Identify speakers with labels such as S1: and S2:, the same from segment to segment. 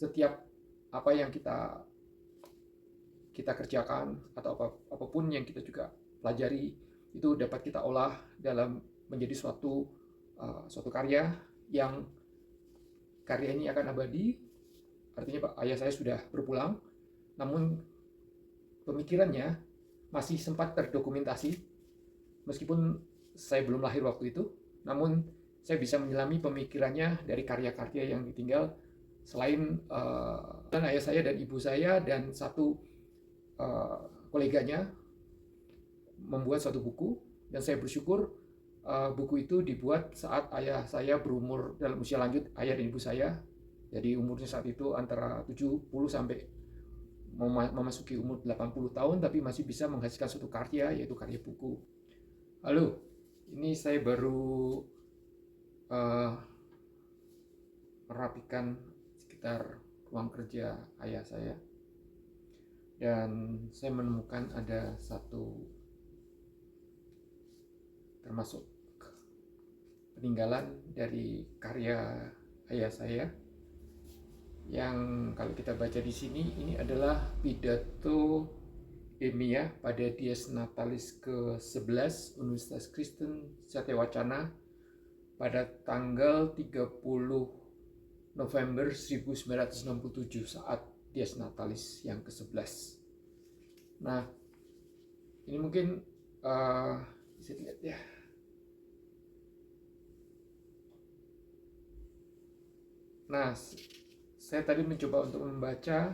S1: setiap apa yang kita kerjakan atau apapun yang kita juga pelajari itu dapat kita olah dalam menjadi suatu karya yang karya ini akan abadi. Artinya Pak ayah saya sudah berpulang, namun pemikirannya masih sempat terdokumentasi meskipun saya belum lahir waktu itu, namun saya bisa menyelami pemikirannya dari karya-karya yang ditinggal selain dan ayah saya dan ibu saya dan satu koleganya membuat suatu buku, dan saya bersyukur buku itu dibuat saat ayah saya berumur dalam usia lanjut, ayah dan ibu saya. Jadi umurnya saat itu antara 70 sampai memasuki umur 80 tahun, tapi masih bisa menghasilkan suatu karya, yaitu karya buku. Halo, ini saya baru merapikan sekitar ruang kerja ayah saya, dan saya menemukan ada satu termasuk peninggalan dari karya ayah saya yang kalau kita baca di sini, ini adalah pidato ilmiah pada Dies Natalis ke-11 Universitas Kristen Satyawacana pada tanggal 30 November 1967 saat Dies Natalis yang ke-11. Nah, ini mungkin bisa dilihat ya. Nah, saya tadi mencoba untuk membaca,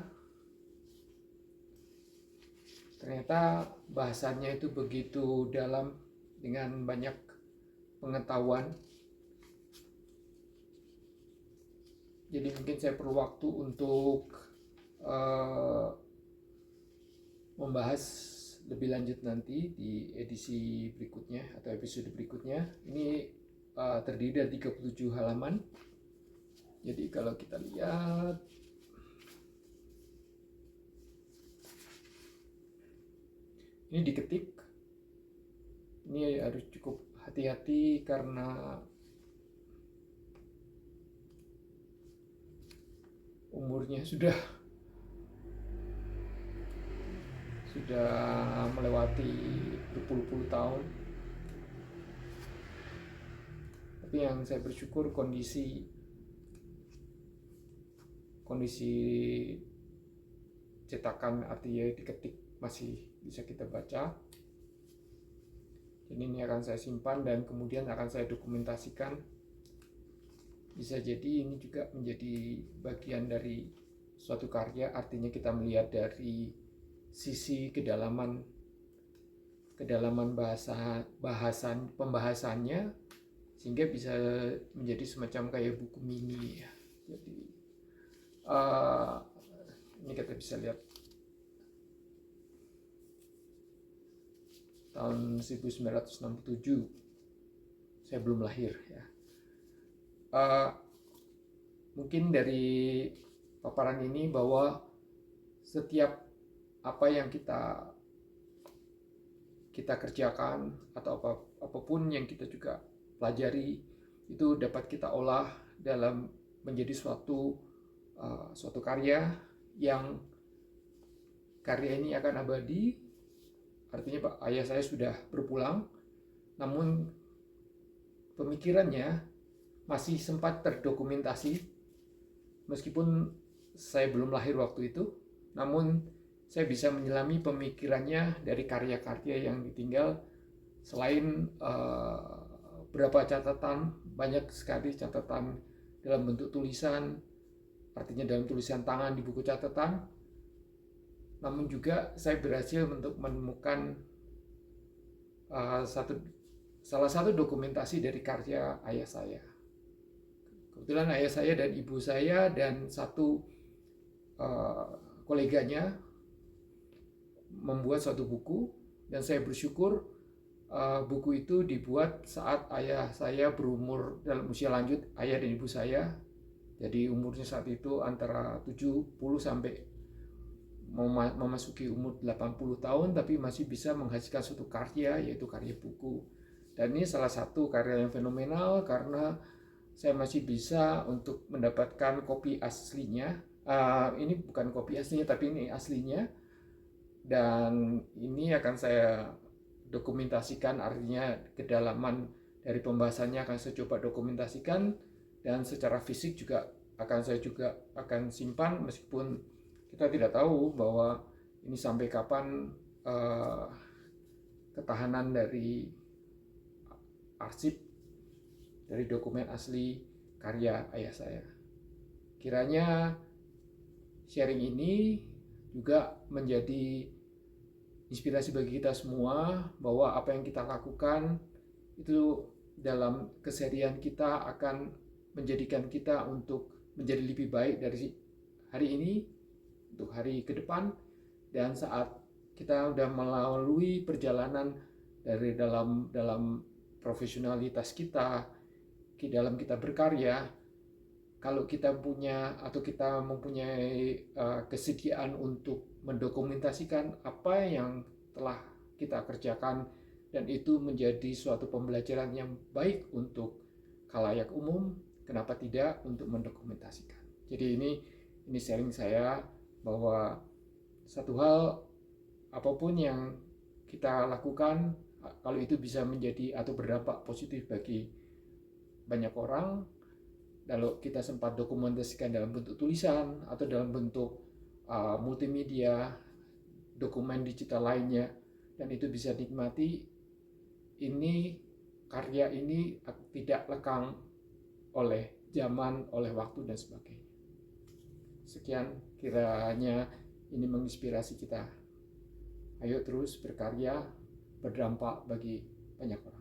S1: ternyata bahasanya itu begitu dalam dengan banyak pengetahuan. Jadi mungkin saya perlu waktu untuk membahas lebih lanjut nanti di edisi berikutnya atau episode berikutnya. Ini terdiri dari 37 halaman. Jadi kalau kita lihat, ini diketik, ini harus cukup hati-hati karena umurnya sudah melewati berpuluh-puluh tahun. Tapi yang saya bersyukur kondisi cetakan, artinya diketik, masih bisa kita baca. Jadi ini akan saya simpan dan kemudian akan saya dokumentasikan. Bisa jadi ini juga menjadi bagian dari suatu karya, artinya kita melihat dari sisi kedalaman pembahasannya, sehingga bisa menjadi semacam kayak buku mini ya. Jadi ini kita bisa lihat tahun 1967, saya belum lahir ya. Mungkin dari paparan ini bahwa setiap apa yang kita kerjakan atau apapun yang kita juga pelajari itu dapat kita olah dalam menjadi suatu karya yang karya ini akan abadi. Artinya Pak ayah saya sudah berpulang, namun pemikirannya masih sempat terdokumentasi meskipun saya belum lahir waktu itu, namun saya bisa menyelami pemikirannya dari karya-karya yang ditinggal selain beberapa catatan, banyak sekali catatan dalam bentuk tulisan, artinya dalam tulisan tangan di buku catatan. Namun juga saya berhasil untuk menemukan salah satu dokumentasi dari karya ayah saya. Kebetulan ayah saya dan ibu saya dan satu koleganya membuat suatu buku, dan saya bersyukur buku itu dibuat saat ayah saya berumur dalam usia lanjut, ayah dan ibu saya. Jadi umurnya saat itu antara 70 sampai memasuki umur 80 tahun, tapi masih bisa menghasilkan suatu karya, yaitu karya buku. Dan ini salah satu karya yang fenomenal karena saya masih bisa untuk mendapatkan kopi aslinya. Ini bukan kopi aslinya, tapi ini aslinya. Dan ini akan saya dokumentasikan, artinya kedalaman dari pembahasannya akan saya coba dokumentasikan, dan secara fisik juga saya juga akan simpan, meskipun kita tidak tahu bahwa ini sampai kapan ketahanan dari arsip dari dokumen asli karya ayah saya. Kiranya sharing ini juga menjadi inspirasi bagi kita semua, bahwa apa yang kita lakukan itu dalam keseharian kita akan menjadikan kita untuk menjadi lebih baik dari hari ini untuk hari ke depan. Dan saat kita sudah melalui perjalanan dari dalam profesionalitas kita, di dalam kita berkarya, kalau kita punya atau kita mempunyai kesediaan untuk mendokumentasikan apa yang telah kita kerjakan, dan itu menjadi suatu pembelajaran yang baik untuk khalayak umum, kenapa tidak untuk mendokumentasikan. Jadi ini sharing saya, bahwa satu hal apapun yang kita lakukan, kalau itu bisa menjadi atau berdampak positif bagi banyak orang, kalau kita sempat dokumentasikan dalam bentuk tulisan atau dalam bentuk multimedia, dokumen digital lainnya, dan itu bisa dinikmati, ini karya ini tidak lekang oleh zaman, oleh waktu, dan sebagainya. Sekian, kiranya ini menginspirasi kita. Ayo terus berkarya, berdampak bagi banyak orang.